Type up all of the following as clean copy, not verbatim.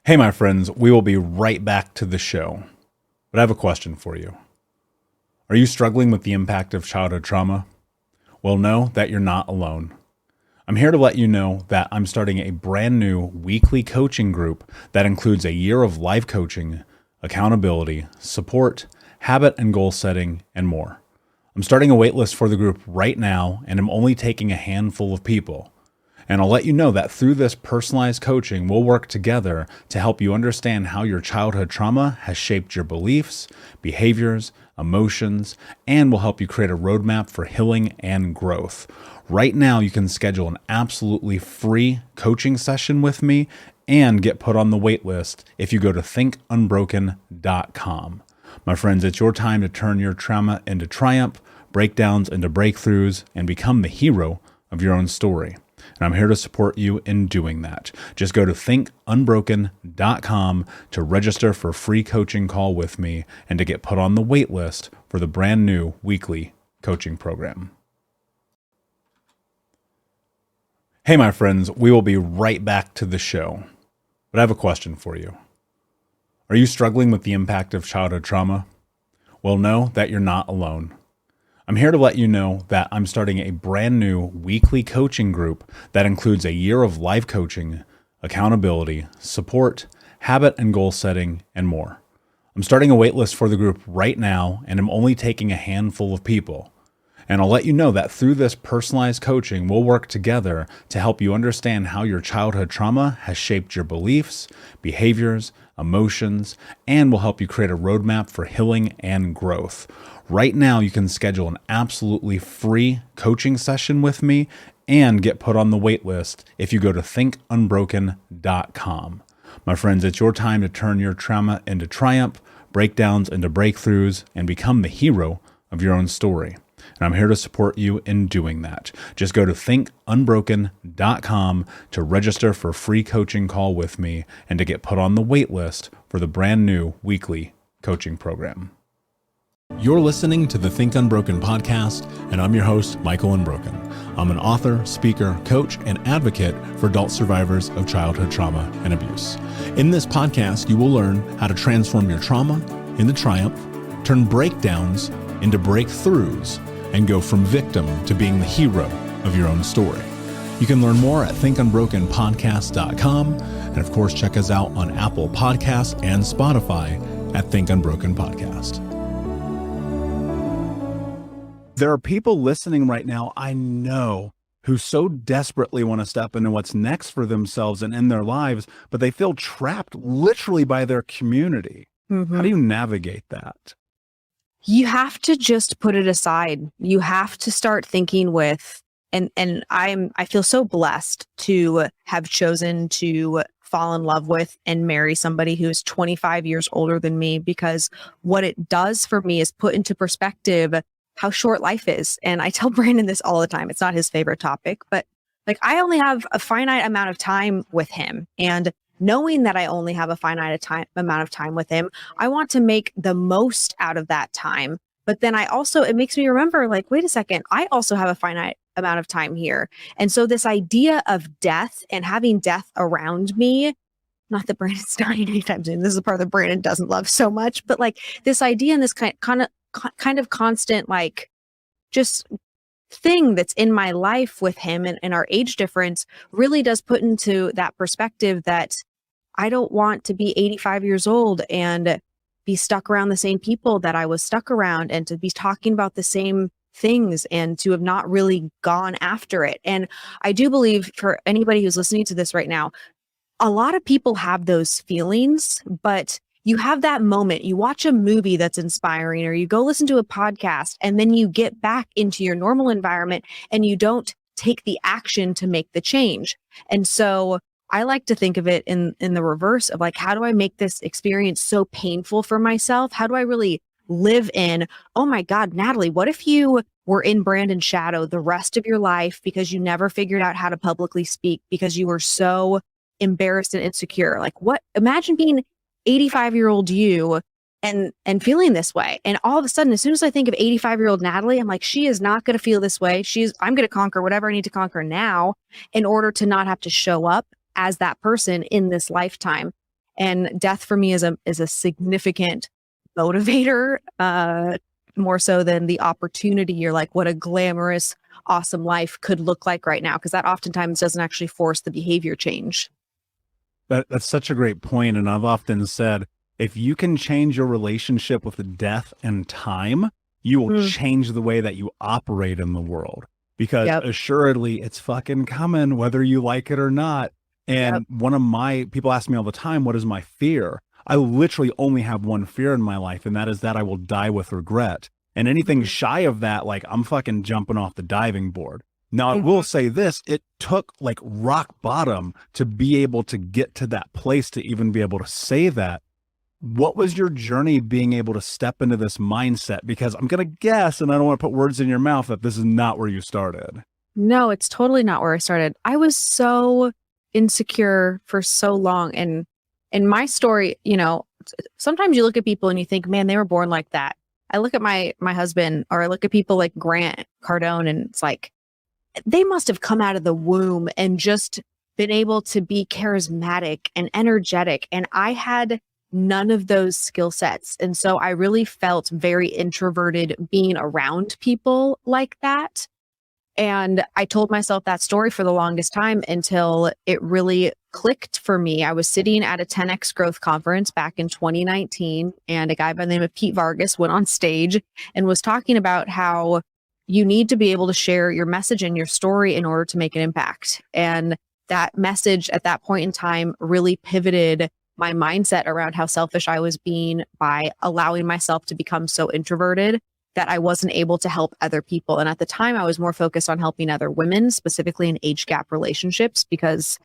Hey, my friends, we will be right back to the show. But I have a question for you. Are you struggling with the impact of childhood trauma? Well, know that you're not alone. I'm here to let you know that I'm starting a brand new weekly coaching group that includes a year of life coaching, accountability, support, habit and goal setting, and more. I'm starting a waitlist for the group right now, and I'm only taking a handful of people. And I'll let you know that through this personalized coaching, we'll work together to help you understand how your childhood trauma has shaped your beliefs, behaviors, emotions, and will help you create a roadmap for healing and growth. Right now, you can schedule an absolutely free coaching session with me and get put on the wait list if you go to thinkunbroken.com. My friends, it's your time to turn your trauma into triumph, breakdowns into breakthroughs, and become the hero of your own story. And I'm here to support you in doing that. Just go to thinkunbroken.com to register for a free coaching call with me and to get put on the wait list for the brand new weekly coaching program. Hey, my friends, we will be right back to the show. But I have a question for you. Are you struggling with the impact of childhood trauma? Well, know that you're not alone. I'm here to let you know that I'm starting a brand new weekly coaching group that includes a year of life coaching, accountability, support, habit and goal setting, and more. I'm starting a waitlist for the group right now, and I'm only taking a handful of people. And I'll let you know that through this personalized coaching, we'll work together to help you understand how your childhood trauma has shaped your beliefs, behaviors, emotions, and will help you create a roadmap for healing and growth. Right now, you can schedule an absolutely free coaching session with me and get put on the wait list if you go to thinkunbroken.com. My friends, it's your time to turn your trauma into triumph, breakdowns into breakthroughs, and become the hero of your own story. And I'm here to support you in doing that. Just go to thinkunbroken.com to register for a free coaching call with me and to get put on the wait list for the brand new weekly coaching program. You're listening to the Think Unbroken podcast, and I'm your host, Michael Unbroken. I'm an author, speaker, coach, and advocate for adult survivors of childhood trauma and abuse. In this podcast, you will learn how to transform your trauma into triumph, turn breakdowns into breakthroughs, and go from victim to being the hero of your own story. You can learn more at thinkunbrokenpodcast.com, and of course, check us out on Apple Podcasts and Spotify at Think Unbroken Podcast. There are people listening right now, I know, who so desperately want to step into what's next for themselves and in their lives, but they feel trapped literally by their community. How do you navigate that? You have to just put it aside. You have to start thinking with, and I feel so blessed to have chosen to fall in love with and marry somebody who is 25 years older than me, because what it does for me is put into perspective how short life is. And I tell Brandon this all the time. It's not his favorite topic, but like I only have a finite amount of time with him. And knowing that I only have a finite amount of time with him, I want to make the most out of that time. But then it makes me remember, like, wait a second, I also have a finite amount of time here. And so this idea of death and having death around me, not that Brandon's dying anytime soon, this is the part that Brandon doesn't love so much, but like this idea and this kind of constant, like, just thing that's in my life with him and our age difference really does put into that perspective that I don't want to be 85 years old and be stuck around the same people that I was stuck around, and to be talking about the same things and to have not really gone after it. And I do believe, for anybody who's listening to this right now, a lot of people have those feelings, but you have that moment, you watch a movie that's inspiring, or you go listen to a podcast, and then you get back into your normal environment and you don't take the action to make the change. And so I like to think of it in the reverse of, like, how do I make this experience so painful for myself? How do I really live in, oh my God, Natalie, what if you were in Brandon's shadow the rest of your life because you never figured out how to publicly speak because you were so embarrassed and insecure? Like, imagine being 85-year-old you and feeling this way. And all of a sudden, as soon as I think of 85-year-old Natalie, I'm like, she is not going to feel this way. I'm going to conquer whatever I need to conquer now in order to not have to show up as that person in this lifetime. And death for me is a significant motivator, more so than the opportunity. You're like, what a glamorous, awesome life could look like right now. Because that oftentimes doesn't actually force the behavior change. That's such a great point. And I've often said, if you can change your relationship with death and time, you will change the way that you operate in the world. Because assuredly, it's fucking coming, whether you like it or not. And one of my people ask me all the time, what is my fear? I literally only have one fear in my life, and that is that I will die with regret. And anything shy of that, like, I'm fucking jumping off the diving board. Now, I will say this, it took like rock bottom to be able to get to that place to even be able to say that. What was your journey being able to step into this mindset? Because I'm going to guess, and I don't want to put words in your mouth, that this is not where you started. No, it's totally not where I started. I was so insecure for so long. And in my story, you know, sometimes you look at people and you think, man, they were born like that. I look at my husband, or I look at people like Grant Cardone, and it's like, they must have come out of the womb and just been able to be charismatic and energetic. And I had none of those skill sets. And so I really felt very introverted being around people like that. And I told myself that story for the longest time until it really clicked for me. I was sitting at a 10X growth conference back in 2019, and a guy by the name of Pete Vargas went on stage and was talking about how you need to be able to share your message and your story in order to make an impact. And that message at that point in time really pivoted my mindset around how selfish I was being by allowing myself to become so introverted that I wasn't able to help other people. And at the time, I was more focused on helping other women, specifically in age gap relationships, because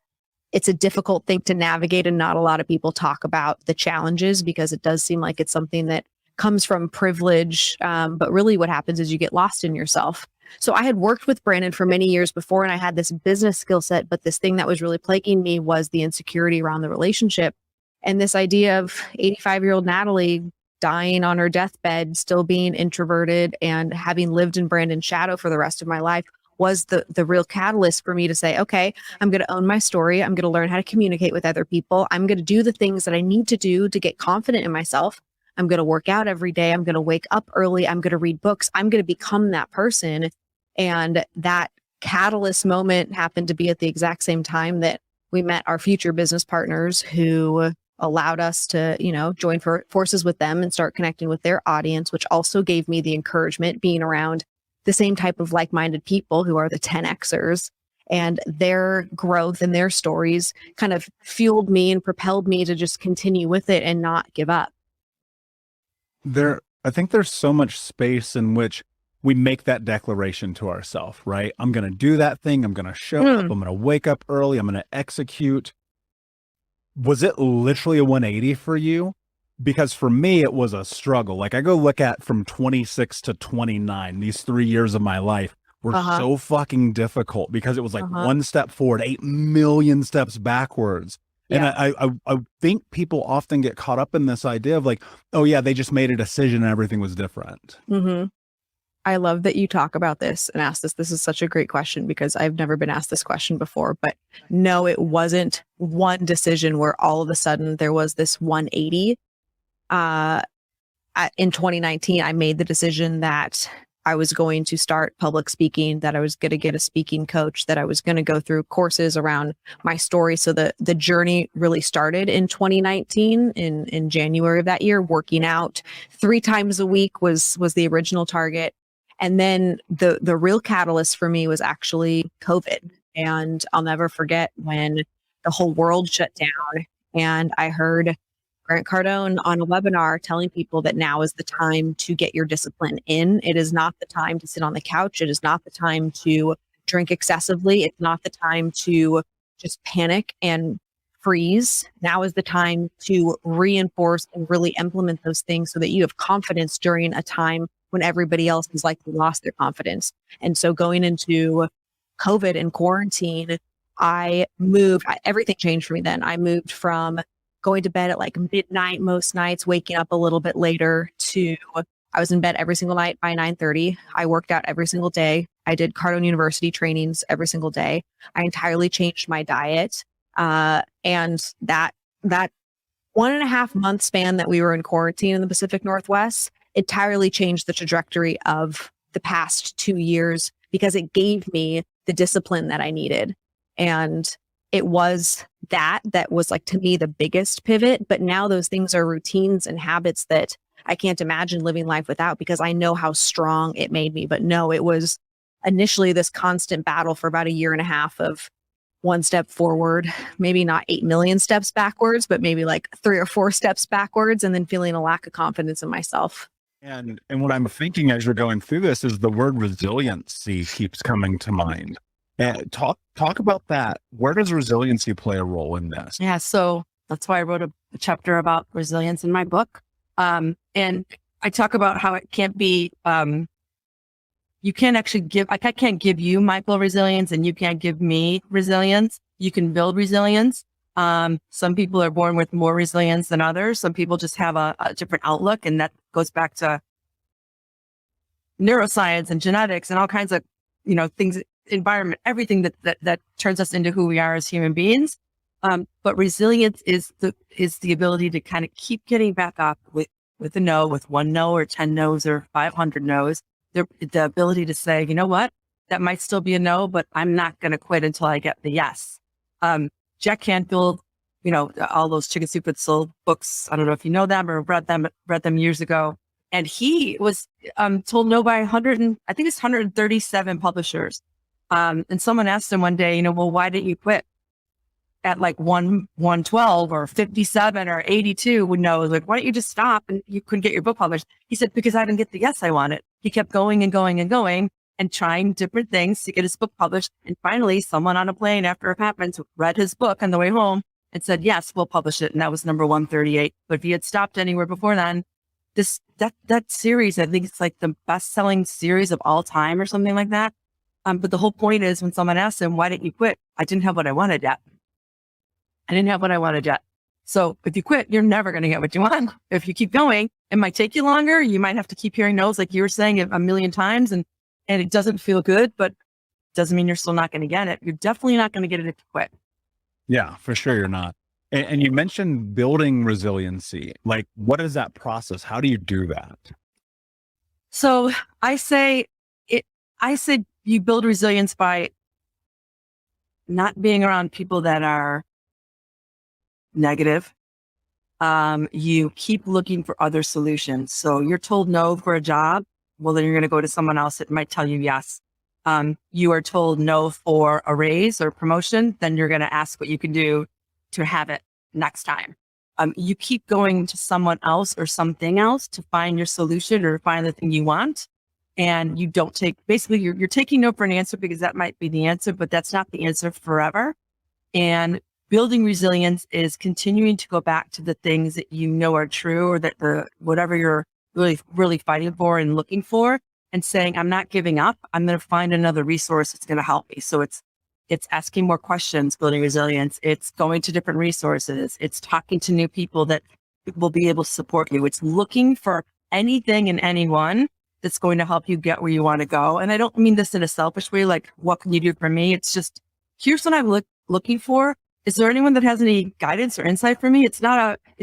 it's a difficult thing to navigate, and not a lot of people talk about the challenges, because it does seem like it's something that comes from privilege. But really what happens is you get lost in yourself. So I had worked with Brandon for many years before, and I had this business skill set, but this thing that was really plaguing me was the insecurity around the relationship. And this idea of 85-year-old Natalie dying on her deathbed, still being introverted and having lived in Brandon's shadow for the rest of my life was the real catalyst for me to say, okay, I'm going to own my story. I'm going to learn how to communicate with other people. I'm going to do the things that I need to do to get confident in myself. I'm going to work out every day. I'm going to wake up early. I'm going to read books. I'm going to become that person. And that catalyst moment happened to be at the exact same time that we met our future business partners, who allowed us to, you know, join forces with them and start connecting with their audience, which also gave me the encouragement being around the same type of like-minded people who are the 10Xers, and their growth and their stories kind of fueled me and propelled me to just continue with it and not give up. I think there's so much space in which we make that declaration to ourselves, right? I'm going to do that thing. I'm going to show up. I'm going to wake up early. I'm going to execute. Was it literally a 180 for you? Because for me, it was a struggle. Like, I go look at from 26 to 29, these 3 years of my life were so fucking difficult, because it was like one step forward, 8 million steps backwards. Yeah. And I think people often get caught up in this idea of like, oh yeah, they just made a decision and everything was different. I love that you talk about this and ask this. This is such a great question, because I've never been asked this question before. But no, it wasn't one decision where all of a sudden there was this 180. In 2019, I made the decision that I was going to start public speaking, that I was going to get a speaking coach, that I was going to go through courses around my story. So the journey really started in 2019, in January of that year. Working out 3 times a week was the original target. And then the real catalyst for me was actually COVID. And I'll never forget when the whole world shut down, and I heard Grant Cardone on a webinar telling people that now is the time to get your discipline in. It is not the time to sit on the couch. It is not the time to drink excessively. It's not the time to just panic and freeze. Now is the time to reinforce and really implement those things so that you have confidence during a time when everybody else has likely lost their confidence. And so going into COVID and quarantine, everything changed for me then. I moved from going to bed at like midnight most nights, waking up a little bit later, to I was in bed every single night by 9:30. I worked out every single day. I did Cardone University trainings every single day. I entirely changed my diet. And that 1.5 month span that we were in quarantine in the Pacific Northwest entirely changed the trajectory of the past 2 years because it gave me the discipline that I needed. And it was that was like, to me, the biggest pivot. But now those things are routines and habits that I can't imagine living life without, because I know how strong it made me. But no, it was initially this constant battle for about 1.5 years of one step forward, maybe not 8 million steps backwards, but maybe like 3 or 4 steps backwards, and then feeling a lack of confidence in myself. And what I'm thinking as you're going through this is the word resiliency keeps coming to mind. And talk about that. Where does resiliency play a role in this? Yeah, so that's why I wrote a chapter about resilience in my book. And I talk about how it can't be, you can't actually give, like, I can't give you, Michael, resilience, and you can't give me resilience. You can build resilience. Some people are born with more resilience than others. Some people just have a different outlook, and that goes back to neuroscience and genetics and all kinds of, things, environment, everything that turns us into who we are as human beings. But resilience is the ability to kind of keep getting back up with a no, with 1 no or 10 no's or 500 no's. The ability to say, you know what, that might still be a no, but I'm not going to quit until I get the yes. Jack Canfield, all those Chicken Soup for the Soul books. I don't know if you know them or read them years ago. And he was told no by 137 publishers. And someone asked him one day, well, why didn't you quit at like 112 or 57 or 82? No, like, why don't you just stop? And you couldn't get your book published. He said, because I didn't get the yes I wanted. He kept going and going and going and trying different things to get his book published. And finally, someone on a plane, after it happened, read his book on the way home and said, yes, we'll publish it. And that was number 138. But if he had stopped anywhere before then, that series, I think it's like the best-selling series of all time or something like that. But the whole point is, when someone asks him, why didn't you quit? I didn't have what I wanted yet. So if you quit, you're never going to get what you want. If you keep going, it might take you longer. You might have to keep hearing no's, like you were saying, a million times, and it doesn't feel good, but doesn't mean you're still not going to get it. You're definitely not going to get it if you quit. Yeah, for sure you're not. And you mentioned building resiliency. Like, what is that process? How do you do that? So I say you build resilience by not being around people that are negative. You keep looking for other solutions. So you're told no for a job. Well, then you're going to go to someone else that might tell you yes. You are told no for a raise or promotion. Then you're going to ask what you can do to have it next time. You keep going to someone else or something else to find your solution or find the thing you want. And you don't you're taking no for an answer because that might be the answer, but that's not the answer forever. And building resilience is continuing to go back to the things that you know are true, or that whatever you're really, really fighting for and looking for, and saying, I'm not giving up. I'm going to find another resource that's going to help me. So it's asking more questions, building resilience. It's going to different resources. It's talking to new people that will be able to support you. It's looking for anything and anyone that's going to help you get where you want to go. And I don't mean this in a selfish way, like, what can you do for me? It's just, here's what I'm looking for. Is there anyone that has any guidance or insight for me? It's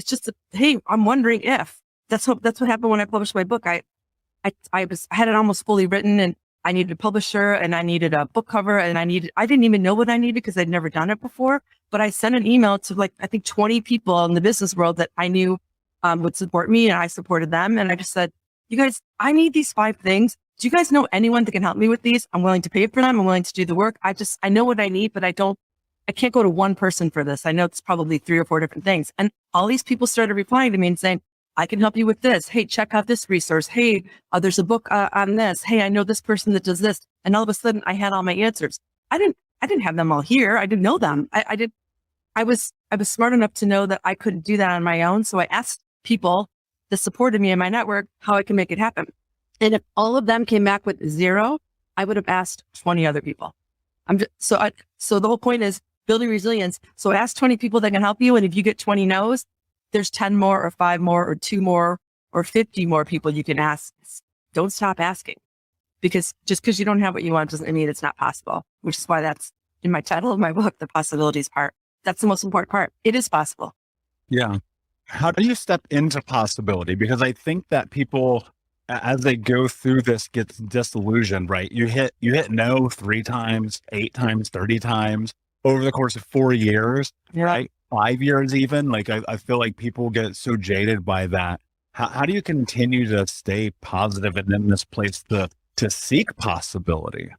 just hey, I'm wondering if. That's what happened when I published my book. I had it almost fully written, and I needed a publisher, and I needed a book cover, and I didn't even know what I needed because I'd never done it before. But I sent an email to, like, I think 20 people in the business world that I knew would support me, and I supported them. And I just said, you guys, I need these 5 things. Do you guys know anyone that can help me with these? I'm willing to pay for them. I'm willing to do the work. I know what I need, but I can't go to one person for this. I know it's probably 3 or 4 different things. And all these people started replying to me and saying, I can help you with this. Hey, check out this resource. Hey, there's a book on this. Hey, I know this person that does this. And all of a sudden I had all my answers. I didn't have them all here. I didn't know them. I was smart enough to know that I couldn't do that on my own. So I asked people that supported me in my network how I can make it happen. And if all of them came back with 0, I would have asked 20 other people. So the whole point is building resilience. So ask 20 people that can help you. And if you get 20 no's, there's 10 more or 5 more or 2 more or 50 more people you can ask. Don't stop asking, because just because you don't have what you want doesn't mean it's not possible, which is why that's in my title of my book, the possibilities part. That's the most important part. It is possible. Yeah. how do you step into possibility? Because I think that people, as they go through this, gets disillusioned, right? You hit no 3 times, 8 times, 30 times over the course of 4 years, right? 5 years even. Like I feel like people get so jaded by that. How do you continue to stay positive and in this place to seek possibility?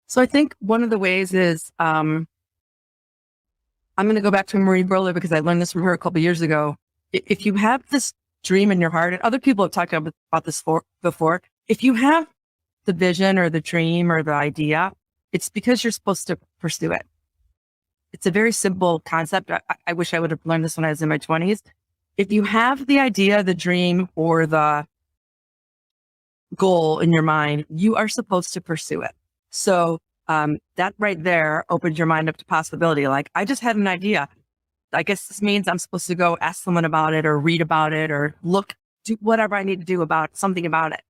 So I think one of the ways is, I'm going to go back to Marie Burler because I learned this from her a couple of years ago. If you have this dream in your heart, and other people have talked about this before, if you have the vision or the dream or the idea, it's because you're supposed to pursue it. It's a very simple concept. I wish I would have learned this when I was in my 20s. If you have the idea, the dream, or the goal in your mind, you are supposed to pursue it. So that right there opens your mind up to possibility. Like, I just had an idea. I guess this means I'm supposed to go ask someone about it or read about it or do whatever I need to do about something about it.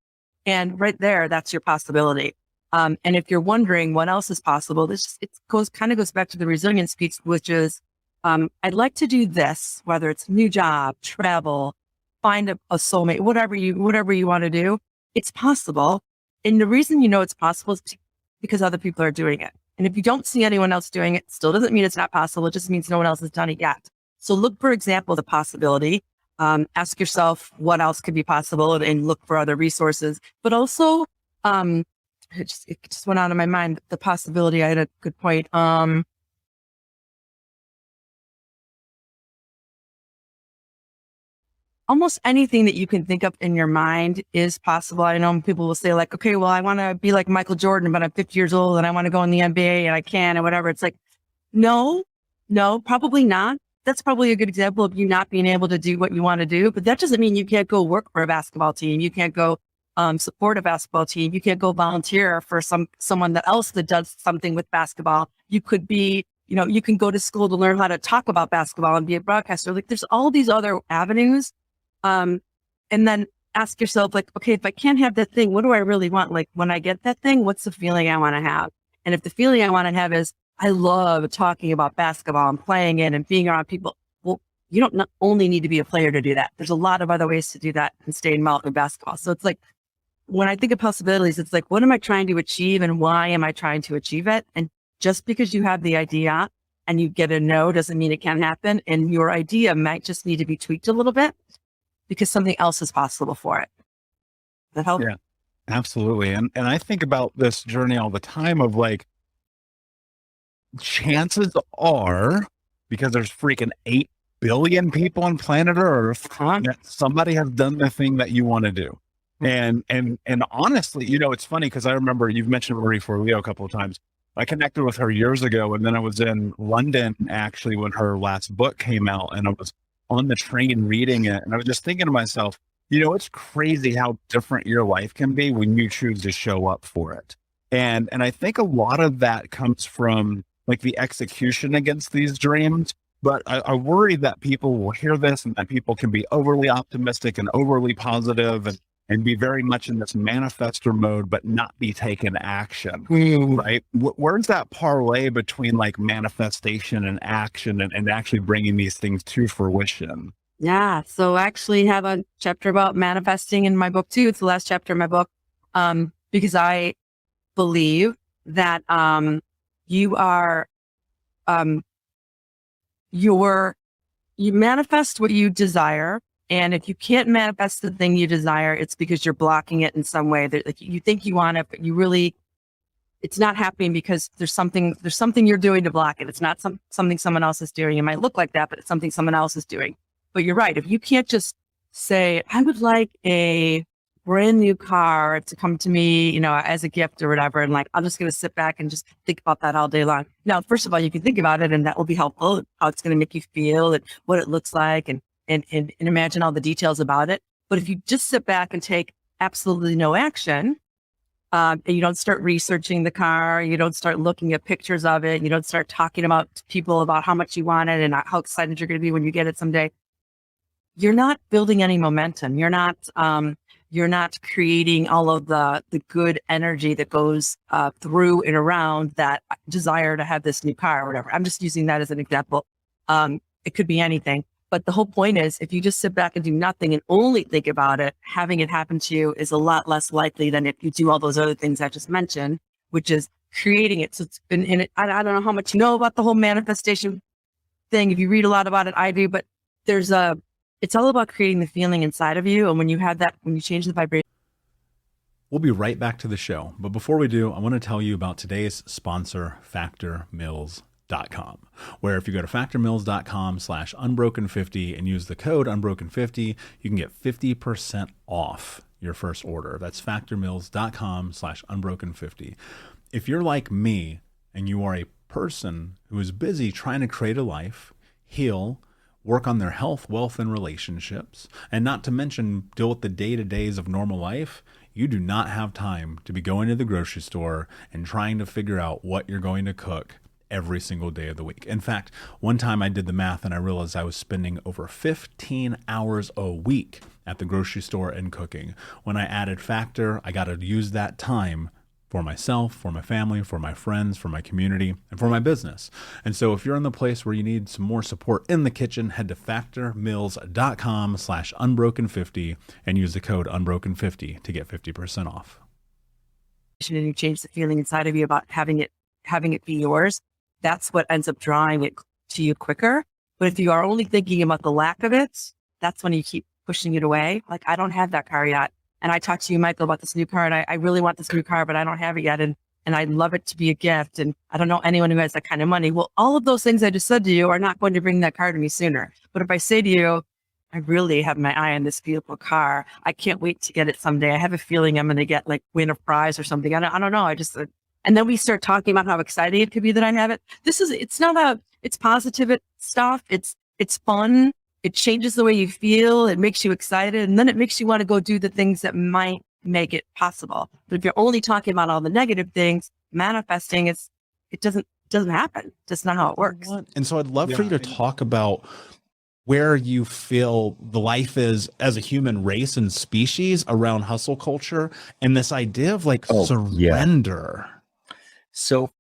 And right there, that's your possibility. And if you're wondering what else is possible, it goes back to the resilience piece, which is, I'd like to do this, whether it's a new job, travel, find a soulmate, whatever you want to do, it's possible. And the reason you know it's possible is because other people are doing it. And if you don't see anyone else doing it, still doesn't mean it's not possible. It just means no one else has done it yet. So look for example, the possibility. Ask yourself what else could be possible and look for other resources. But also, it just went out of my mind, the possibility. I had a good point. Almost anything that you can think of in your mind is possible. I know people will say like, okay, well, I want to be like Michael Jordan, but I'm 50 years old and I want to go in the NBA and I can, and whatever. It's like, no, probably not. That's probably a good example of you not being able to do what you want to do, but that doesn't mean you can't go work for a basketball team. You can't go support a basketball team. You can't go volunteer for someone else that does something with basketball. You could be, you can go to school to learn how to talk about basketball and be a broadcaster. Like, there's all these other avenues. And then ask yourself, like, okay, if I can't have that thing, what do I really want? Like, when I get that thing, what's the feeling I want to have? And if the feeling I want to have is, I love talking about basketball and playing it and being around people. Well, you don't not only need to be a player to do that. There's a lot of other ways to do that and stay involved in basketball. So it's like, when I think of possibilities, it's like, what am I trying to achieve and why am I trying to achieve it? And just because you have the idea and you get a no doesn't mean it can't happen. And your idea might just need to be tweaked a little bit, because something else is possible for it. Does that help? Yeah, absolutely. And I think about this journey all the time of like, chances are, because there's freaking 8 billion people on planet Earth, that somebody has done the thing that you want to do. And honestly, it's funny because I remember you've mentioned Marie Forleo a couple of times. I connected with her years ago, and then I was in London actually when her last book came out, and I was on the train reading it. And I was just thinking to myself, it's crazy how different your life can be when you choose to show up for it. And I think a lot of that comes from like the execution against these dreams. But I worry that people will hear this and that people can be overly optimistic and overly positive and be very much in this manifestor mode, but not be taking action, right? Where's that parlay between like manifestation and action and actually bringing these things to fruition? Yeah. So I actually have a chapter about manifesting in my book too. It's the last chapter of my book. Because I believe that, you are, you manifest what you desire. And if you can't manifest the thing you desire, it's because you're blocking it in some way. That, like, you think you want it, but it's not happening because there's something you're doing to block it. It's not something someone else is doing. It might look like that, but it's something someone else is doing. But you're right. If you can't just say, I would like a brand new car to come to me, as a gift or whatever, and like, I'm just going to sit back and just think about that all day long. Now, first of all, you can think about it and that will be helpful, how it's going to make you feel and what it looks like and imagine all the details about it. But if you just sit back and take absolutely no action, and you don't start researching the car, you don't start looking at pictures of it, you don't start talking about people about how much you want it and how excited you're going to be when you get it someday, you're not building any momentum. You're not creating all of the good energy that goes through and around that desire to have this new car or whatever. I'm just using that as an example. It could be anything. But the whole point is, if you just sit back and do nothing and only think about it, having it happen to you is a lot less likely than if you do all those other things I just mentioned, which is creating it. So it's been in it. I don't know how much you know about the whole manifestation thing. If you read a lot about it, I do, but it's all about creating the feeling inside of you. And when you have that, when you change the vibration. We'll be right back to the show. But before we do, I want to tell you about today's sponsor, factormeals.com, where if you go to factormeals.com/unbroken50 and use the code unbroken50, you can get 50% off your first order. That's factormeals.com/unbroken50. If you're like me and you are a person who is busy trying to create a life, heal, work on their health, wealth, and relationships, and not to mention deal with the day-to-days of normal life, you do not have time to be going to the grocery store and trying to figure out what you're going to cook every single day of the week. In fact, one time I did the math and I realized I was spending over 15 hours a week at the grocery store and cooking. When I added Factor, I got to use that time for myself, for my family, for my friends, for my community, and for my business. And so if you're in the place where you need some more support in the kitchen, head to factormeals.com/unbroken50 and use the code unbroken50 to get 50% off. And you change the feeling inside of you about having it be yours. That's what ends up drawing it to you quicker. But if you are only thinking about the lack of it, that's when you keep pushing it away. Like, I don't have that car yet. And I talked to you, Michael, about this new car, and I really want this new car, but I don't have it yet. And I'd love it to be a gift. And I don't know anyone who has that kind of money. Well, all of those things I just said to you are not going to bring that car to me sooner. But if I say to you, I really have my eye on this beautiful car, I can't wait to get it someday. I have a feeling I'm going to get win a prize or something. I don't know. And then we start talking about how exciting it could be that I have it. It's positive stuff. It's fun. It changes the way you feel. It makes you excited. And then it makes you want to go do the things that might make it possible. But if you're only talking about all the negative things, manifesting, it doesn't happen. That's not how it works. And so I'd love for you to talk about where you feel the life is as a human race and species around hustle culture and this idea of surrender. Yeah. So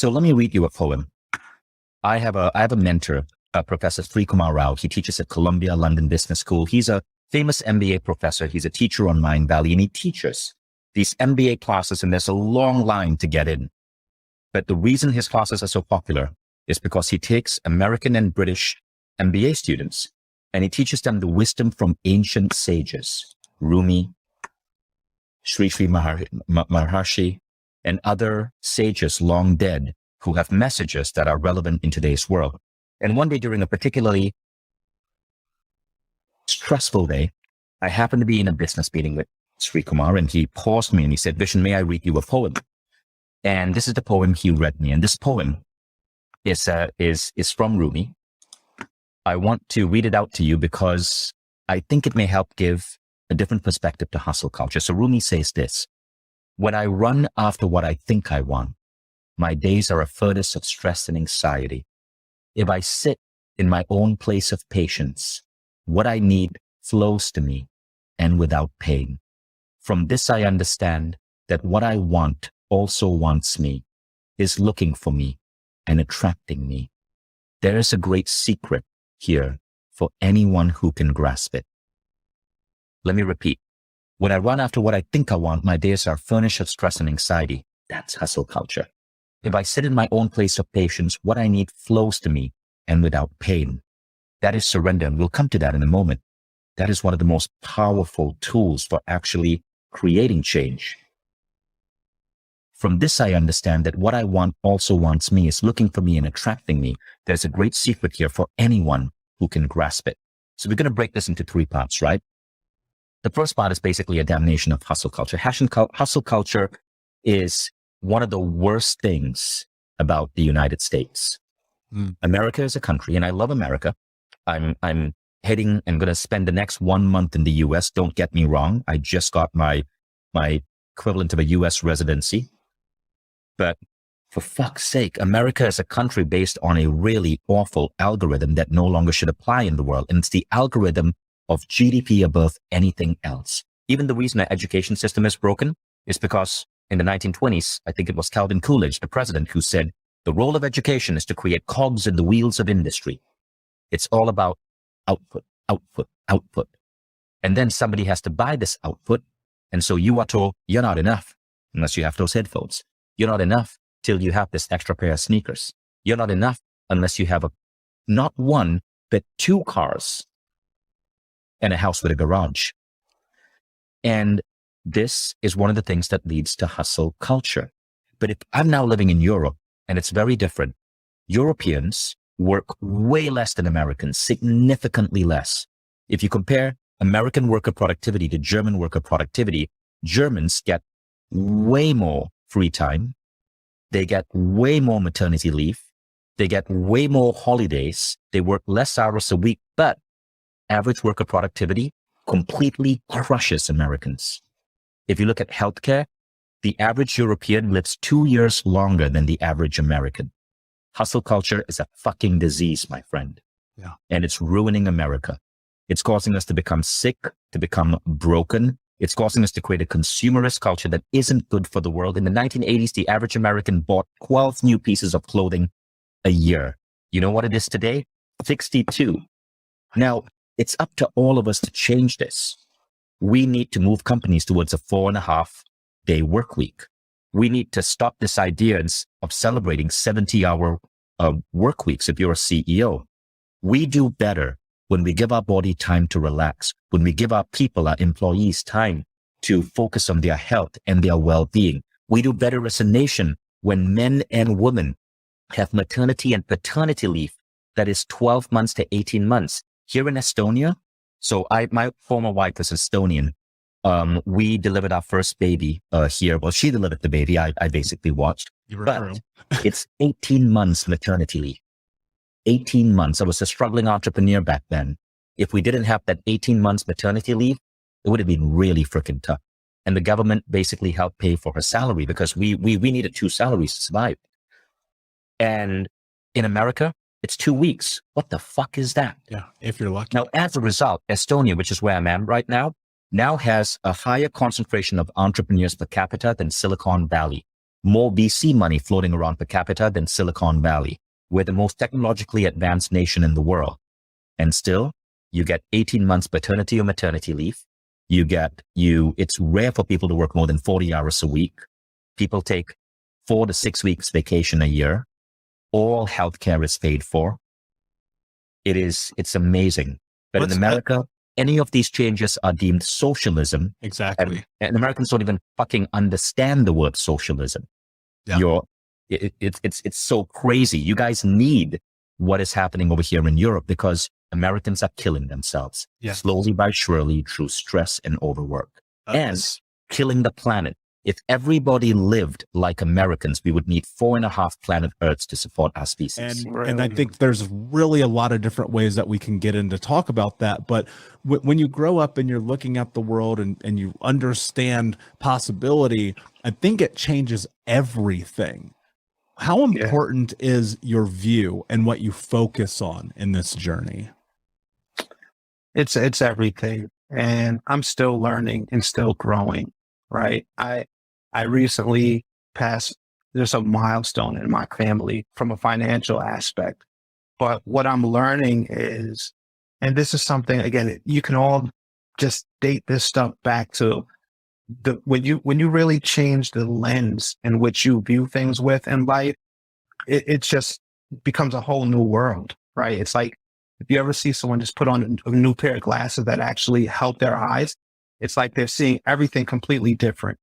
let me read you a poem. I have a mentor, Professor Srikumar Rao. He teaches at Columbia London Business School. He's a famous MBA professor. He's a teacher on Mind Valley, and he teaches these MBA classes, and there's a long line to get in. But the reason his classes are so popular is because he takes American and British MBA students, and he teaches them the wisdom from ancient sages, Rumi, Sri Maharshi, and other sages long dead who have messages that are relevant in today's world. And one day during a particularly stressful day, I happened to be in a business meeting with Sri Kumar, and he paused me and he said, "Vishen, may I read you a poem?" And this is the poem he read me. And this poem is from Rumi. I want to read it out to you because I think it may help give a different perspective to hustle culture. So Rumi says this: "When I run after what I think I want, my days are a furnace of stress and anxiety. If I sit in my own place of patience, what I need flows to me and without pain. From this I understand that what I want also wants me, is looking for me and attracting me. There is a great secret here for anyone who can grasp it." Let me repeat. When I run after what I think I want, my days are furnished of stress and anxiety. That's hustle culture. If I sit in my own place of patience, what I need flows to me and without pain. That is surrender. And we'll come to that in a moment. That is one of the most powerful tools for actually creating change. From this, I understand that what I want also wants me, is looking for me and attracting me. There's a great secret here for anyone who can grasp it. So we're going to break this into three parts, right? The first part is basically a damnation of hustle culture. Hustle culture is one of the worst things about the United States. America is a country, and I love America. I'm heading and going to spend the next 1 month in the US. Don't get me wrong. I just got my equivalent of a US residency. But for fuck's sake, America is a country based on a really awful algorithm that no longer should apply in the world. And it's the algorithm of GDP above anything else. Even the reason our education system is broken is because in the 1920s, I think it was Calvin Coolidge, the president, who said, the role of education is to create cogs in the wheels of industry. It's all about output, output, output. And then somebody has to buy this output. And so you are told you're not enough unless you have those headphones. You're not enough till you have this extra pair of sneakers. You're not enough unless you have not one, but 2 cars and a house with a garage. And this is one of the things that leads to hustle culture. But if I'm now living in Europe, and it's very different, Europeans work way less than Americans, significantly less. If you compare American worker productivity to German worker productivity, Germans get way more free time. They get way more maternity leave. They get way more holidays. They work less hours a week, but average worker productivity completely crushes Americans. If you look at healthcare, the average European lives 2 years longer than the average American. Hustle culture is a fucking disease, my friend. Yeah. And it's ruining America. It's causing us to become sick, to become broken. It's causing us to create a consumerist culture that isn't good for the world. In the 1980s, the average American bought 12 new pieces of clothing a year. You know what it is today? 62. Now, it's up to all of us to change this. We need to move companies towards a 4.5-day work week. We need to stop this idea of celebrating 70-hour work weeks if you're a CEO. We do better when we give our body time to relax, when we give our people, our employees time to focus on their health and their well-being. We do better as a nation when men and women have maternity and paternity leave that is 12 months to 18 months. Here in Estonia, my former wife is Estonian. We delivered our first baby here. Well, she delivered the baby. I basically watched. But it's 18 months maternity leave. 18 months. I was a struggling entrepreneur back then. If we didn't have that 18 months maternity leave, it would have been really freaking tough. And the government basically helped pay for her salary because we needed 2 salaries to survive. And in America, it's 2 weeks. What the fuck is that? Yeah, if you're lucky. Now, as a result, Estonia, which is where I am right now has a higher concentration of entrepreneurs per capita than Silicon Valley. More VC money floating around per capita than Silicon Valley. We're the most technologically advanced nation in the world. And still, you get 18 months paternity or maternity leave. It's rare for people to work more than 40 hours a week. People take 4 to 6 weeks vacation a year. All healthcare is paid for. It's amazing. But in America, any of these changes are deemed socialism. Exactly. And Americans don't even fucking understand the word socialism. Yeah. It's so crazy. You guys need what is happening over here in Europe because Americans are killing themselves slowly by surely through stress and overwork and killing the planet. If everybody lived like Americans, we would need 4.5 planet Earths to support our species. And I think there's really a lot of different ways that we can get into talk about that. But when you grow up and you're looking at the world and you understand possibility, I think it changes everything. How important is your view and what you focus on in this journey? It's everything. And I'm still learning and still growing, right? I recently passed, there's a milestone in my family from a financial aspect. But what I'm learning is, and this is something, again, you can all just date this stuff back to when you really change the lens in which you view things with in life, it just becomes a whole new world, right? It's like, if you ever see someone just put on a new pair of glasses that actually help their eyes, it's like they're seeing everything completely different.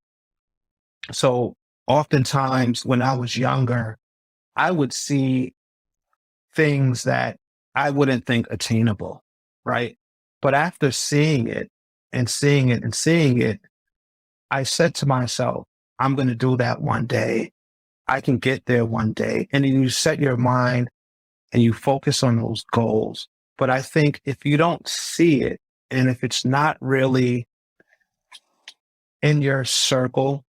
So oftentimes when I was younger, I would see things that I wouldn't think attainable, right? But after seeing it and seeing it and seeing it, I said to myself, I'm going to do that one day. I can get there one day. And then you set your mind and you focus on those goals. But I think if you don't see it, and if it's not really in your circle,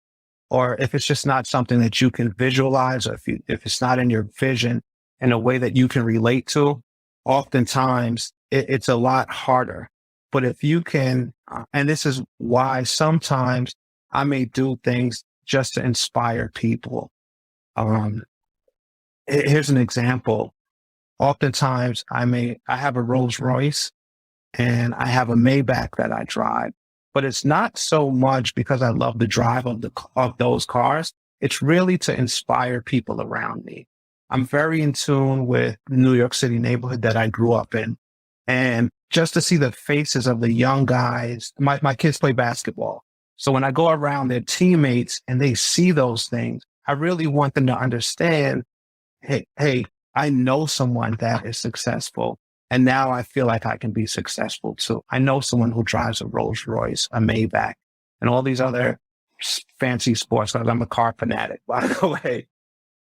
or if it's just not something that you can visualize, or if it's not in your vision in a way that you can relate to, oftentimes it's a lot harder. But if you can, and this is why sometimes I may do things just to inspire people. Here's an example. Oftentimes I have a Rolls Royce and I have a Maybach that I drive, but it's not so much because I love the drive of those cars. It's really to inspire people around me. I'm very in tune with the New York City neighborhood that I grew up in. And just to see the faces of the young guys, my kids play basketball. So when I go around their teammates and they see those things, I really want them to understand, hey, I know someone that is successful. And now I feel like I can be successful too. I know someone who drives a Rolls Royce, a Maybach, and all these other fancy sports cars. I'm a car fanatic, by the way,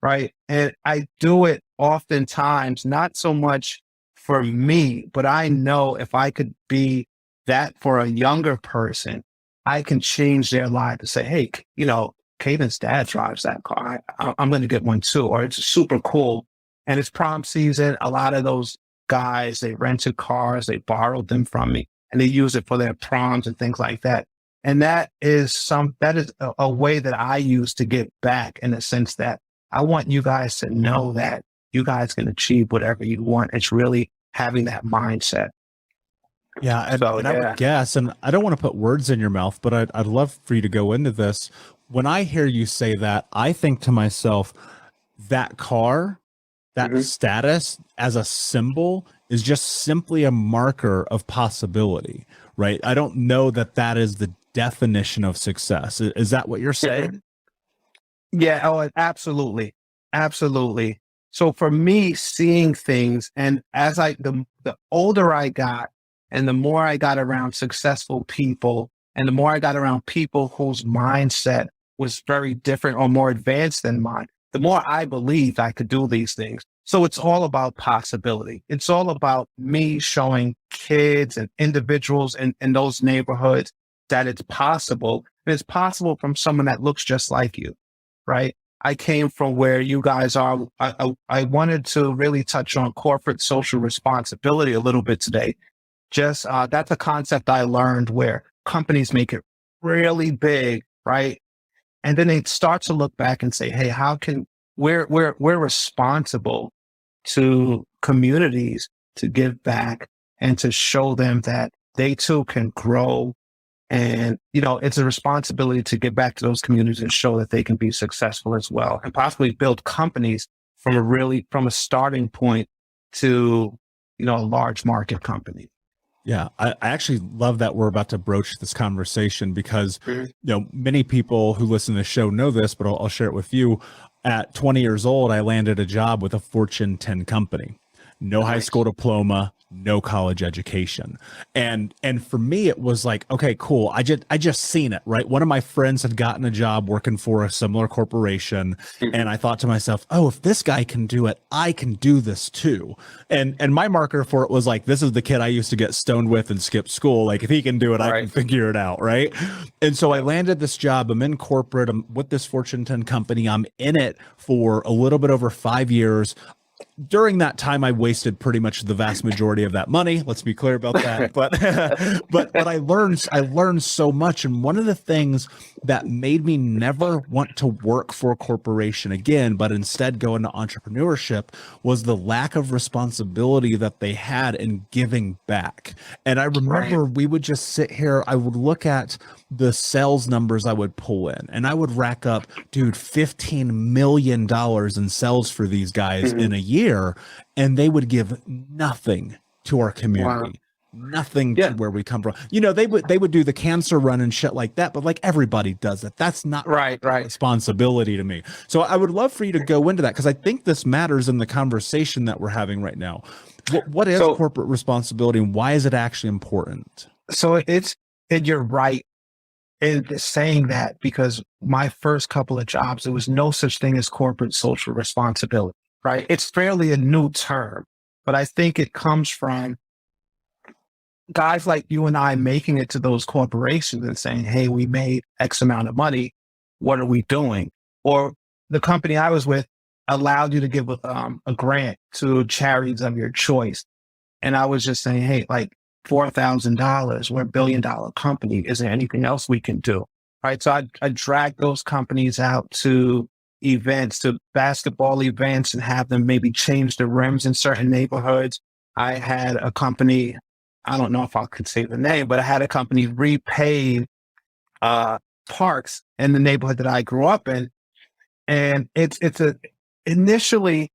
right? And I do it oftentimes, not so much for me, but I know if I could be that for a younger person, I can change their life to say, hey, you know, Caden's dad drives that car. I'm going to get one too, or it's super cool. And it's prom season. A lot of those guys, they rented cars, they borrowed them from me, and they use it for their proms and things like that. And that is a way that I use to give back, in the sense that I want you guys to know that you guys can achieve whatever you want. It's really having that mindset. Yeah. And I would guess, and I don't want to put words in your mouth, but I'd love for you to go into this. When I hear you say that, I think to myself, that car, that status as a symbol is just simply a marker of possibility, right? I don't know that that is the definition of success. Is that what you're saying? Yeah. Oh, absolutely. Absolutely. So for me, seeing things, and as the older I got and the more I got around successful people, and the more I got around people whose mindset was very different or more advanced than mine, the more I believed I could do these things. So it's all about possibility. It's all about me showing kids and individuals in those neighborhoods that it's possible. And it's possible from someone that looks just like you, right? I came from where you guys are. I wanted to really touch on corporate social responsibility a little bit today. Just that's a concept I learned where companies make it really big, right? And then they start to look back and say, hey, how can we're responsible to communities to give back and to show them that they too can grow. And, you know, it's a responsibility to give back to those communities and show that they can be successful as well, and possibly build companies from a starting point to, you know, a large market company. Yeah, I actually love that we're about to broach this conversation, because, you know, many people who listen to the show know this, but I'll share it with you. At 20 years old, I landed a job with a Fortune 10 company. No high school diploma, no college education. And for me, it was like, okay, cool. I just seen it, right? One of my friends had gotten a job working for a similar corporation. And I thought to myself, oh, if this guy can do it, I can do this too. And my marker for it was like, this is the kid I used to get stoned with and skip school. Like, if he can do it, I can figure it out, right? And so I landed this job. I'm in corporate. I'm with this Fortune 10 company. I'm in it for a little bit over 5 years. During that time, I wasted pretty much the vast majority of that money. Let's be clear about that. But I learned so much. And one of the things that made me never want to work for a corporation again, but instead go into entrepreneurship, was the lack of responsibility that they had in giving back. And I remember we would just sit here. I would look at the sales numbers I would pull in, and I would rack up, dude, $15 million in sales for these guys in a year. And they would give nothing to our community. Nothing to where we come from. You know, they would do the cancer run and shit like that, but like, everybody does it. That's not responsibility to me. So I would love for you to go into that, because I think this matters in the conversation that we're having right now. What is corporate responsibility, and why is it actually important? So you're right in saying that, because my first couple of jobs, there was no such thing as corporate social responsibility, right? It's fairly a new term, but I think it comes from guys like you and I making it to those corporations and saying, hey, we made X amount of money. What are we doing? Or the company I was with allowed you to give a grant to charities of your choice. And I was just saying, hey, like $4,000, we're $1 billion company. Is there anything else we can do? Right. So I dragged those companies out to events, to basketball events, and have them maybe change the rims in certain neighborhoods. I had a company I don't know if I could say the name, but I had a company repave parks in the neighborhood that I grew up in. And initially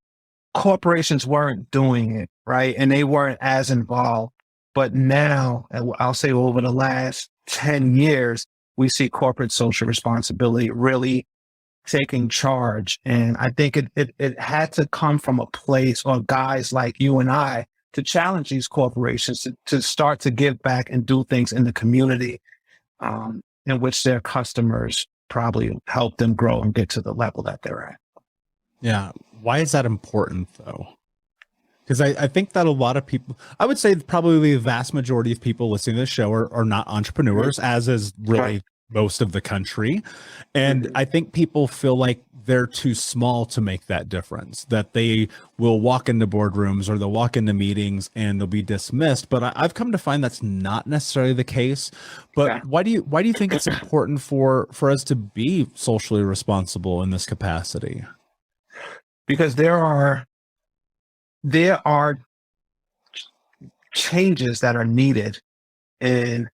corporations weren't doing it, right? And they weren't as involved. But now, I'll say over the last 10 years, we see corporate social responsibility really taking charge. And I think it had to come from a place or guys like you and I to challenge these corporations to start to give back and do things in the community in which their customers probably help them grow and get to the level that they're at. Yeah. Why is that important though? Because I think that a lot of people, I would say probably the vast majority of people listening to the show are not entrepreneurs, as is really most of the country. And I think people feel like they're too small to make that difference, that they will walk into boardrooms or they'll walk into meetings and they'll be dismissed. But I've come to find that's not necessarily the case. But why do you think it's important for us to be socially responsible in this capacity? Because there are changes that are needed in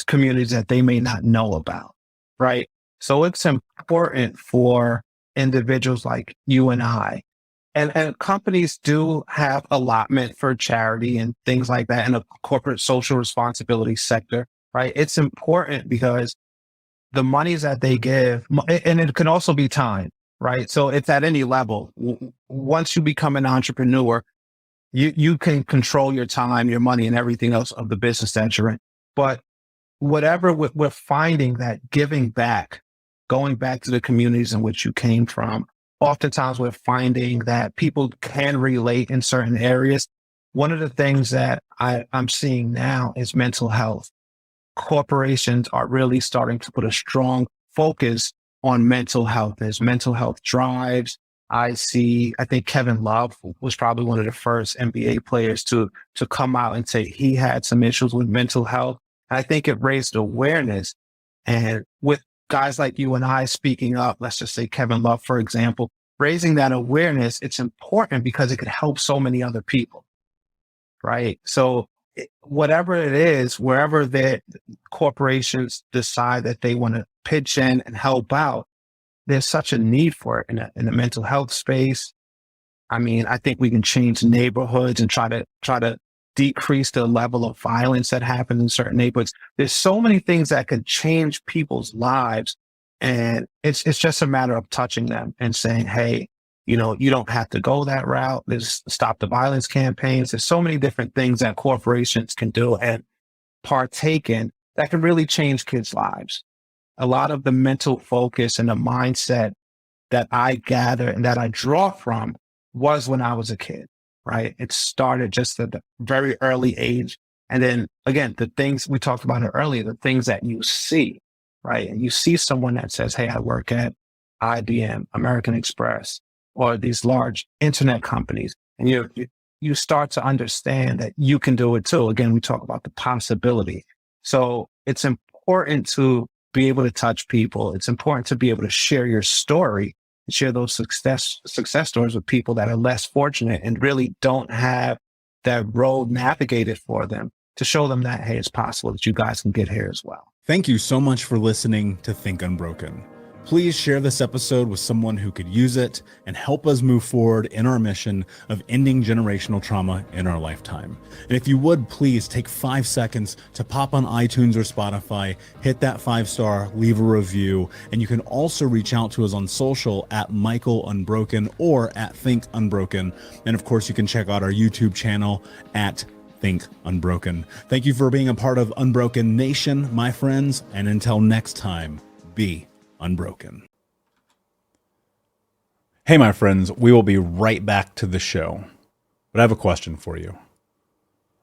communities that they may not know about, right? So it's important for individuals like you and I, and companies do have allotment for charity and things like that in a corporate social responsibility sector, right? It's important because the monies that they give, and it can also be time, right? So it's at any level. Once you become an entrepreneur, you can control your time, your money, and everything else of the business that you're in. But whatever we're finding that giving back, going back to the communities in which you came from, oftentimes we're finding that people can relate in certain areas. One of the things that I'm seeing now is mental health. Corporations are really starting to put a strong focus on mental health. There's mental health drives. I think Kevin Love was probably one of the first NBA players to come out and say he had some issues with mental health. I think it raised awareness. And with guys like you and I speaking up, let's just say Kevin Love, for example, raising that awareness, it's important because it could help so many other people, right? So whatever it is, wherever the corporations decide that they want to pitch in and help out, there's such a need for it in the mental health space. I mean, I think we can change neighborhoods and try to decrease the level of violence that happens in certain neighborhoods. There's so many things that could change people's lives. And it's just a matter of touching them and saying, hey, you don't have to go that route. There's stop the violence campaigns. There's so many different things that corporations can do and partake in that can really change kids' lives. A lot of the mental focus and the mindset that I gather and that I draw from was when I was a kid, right? It started just at a very early age. And then again, the things we talked about it earlier, the things that you see, right? And you see someone that says, hey, I work at IBM, American Express, or these large internet companies. And you start to understand that you can do it too. Again, we talk about the possibility. So it's important to be able to touch people. It's important to be able to share your story and share those success stories with people that are less fortunate and really don't have that road navigated for them, to show them that, hey, it's possible that you guys can get here as well. Thank you so much for listening to Think Unbroken. Please share this episode with someone who could use it and help us move forward in our mission of ending generational trauma in our lifetime. And if you would, please take 5 seconds to pop on iTunes or Spotify, hit that 5-star, leave a review, and you can also reach out to us on social at Michael Unbroken or at Think Unbroken. And of course, you can check out our YouTube channel at Think Unbroken. Thank you for being a part of Unbroken Nation, my friends, and until next time, be unbroken. Hey, my friends, we will be right back to the show, but I have a question for you.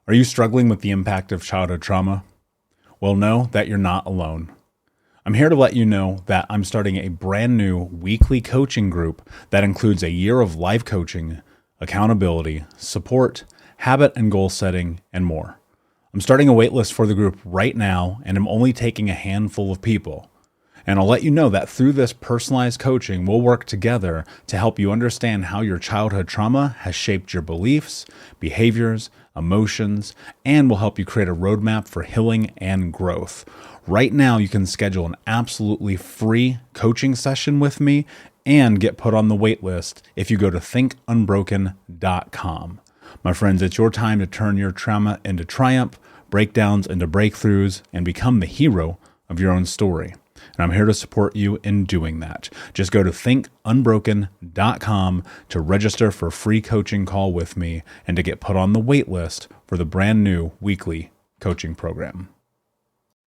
Are you struggling with the impact of childhood trauma? Well, know that you're not alone. I'm here to let you know that I'm starting a brand new weekly coaching group that includes a year of live coaching, accountability, support, habit and goal setting, and more. I'm starting a waitlist for the group right now, and I'm only taking a handful of people. And I'll let you know that through this personalized coaching, we'll work together to help you understand how your childhood trauma has shaped your beliefs, behaviors, emotions, and will help you create a roadmap for healing and growth. Right now, you can schedule an absolutely free coaching session with me and get put on the wait list if you go to thinkunbroken.com. My friends, it's your time to turn your trauma into triumph, breakdowns into breakthroughs, and become the hero of your own story. And I'm here to support you in doing that. Just go to thinkunbroken.com to register for a free coaching call with me and to get put on the wait list for the brand new weekly coaching program.